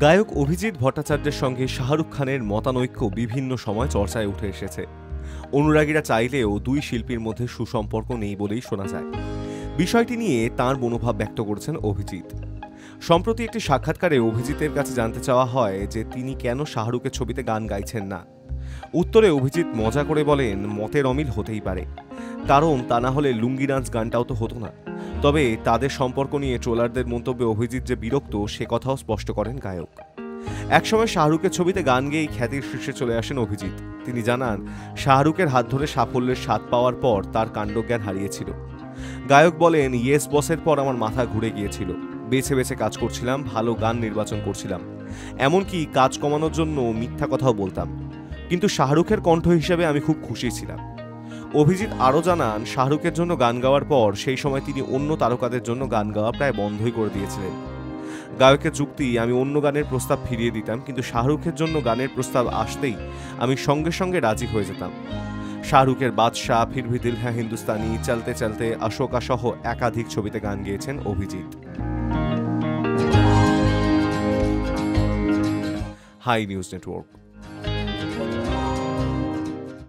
গায়ক অভিজিৎ ভট্টাচার্যের সঙ্গে শাহরুখ খানের মতানৈক্য বিভিন্ন সময় চর্চায় উঠে এসেছে। অনুরাগীরা চাইলেও দুই শিল্পীর মধ্যে সুসম্পর্ক নেই বলেই শোনা যায়। বিষয়টি নিয়ে তাঁর মনোভাব ব্যক্ত করেছেন অভিজিৎ। সম্প্রতি একটি সাক্ষাৎকারে অভিজিতের কাছে জানতে চাওয়া হয় যে তিনি কেন শাহরুখের ছবিতে গান গাইছেন না। উত্তরে অভিজিৎ মজা করে বলেন, মতের অমিল হতেই পারে, কারণ তা না হলে লুঙ্গি ডান্স গানটাও তো হতো না। তবে তাদের সম্পর্ক নিয়ে ট্রোলারদের মন্তব্যে অভিজিৎ যে বিরক্ত সে কথাও স্পষ্ট করেন গায়ক। একসময় শাহরুখের ছবিতে গান গেয়েই খ্যাতির শীর্ষে চলে আসেন অভিজিৎ। তিনি জানান, শাহরুখের হাত ধরে সাফল্যের স্বাদ পাওয়ার পর তার কাণ্ডজ্ঞান হারিয়েছিল। গায়ক বলেন, ইয়েস বসের পর আমার মাথা ঘুরে গিয়েছিল। বেছে বেছে কাজ করছিলাম, ভালো গান নির্বাচন করছিলাম, এমনকি কাজ কমানোর জন্য মিথ্যা কথাও বলতাম, কিন্তু শাহরুখের কণ্ঠ হিসেবে আমি খুব খুশি ছিলাম। অভিজিৎ আরও জানান, শাহরুখের জন্য গান গাওয়ার পর সেই সময় তিনি অন্য তারকাদের জন্য গান গাওয়া প্রায় বন্ধই করে দিয়েছিলেন। গায়কের যুক্তি, আমি অন্য গানের প্রস্তাব ফিরিয়ে দিতাম, কিন্তু শাহরুখের জন্য গানের প্রস্তাব আসতেই আমি সঙ্গে সঙ্গে রাজি হয়ে যেতাম। শাহরুখের বাদশা, ফির ভি দিল হ্যায় হিন্দুস্তানি, চলতে চলতে, অশোকা সহ একাধিক ছবিতে গান গেয়েছেন অভিজিৎ। High news network.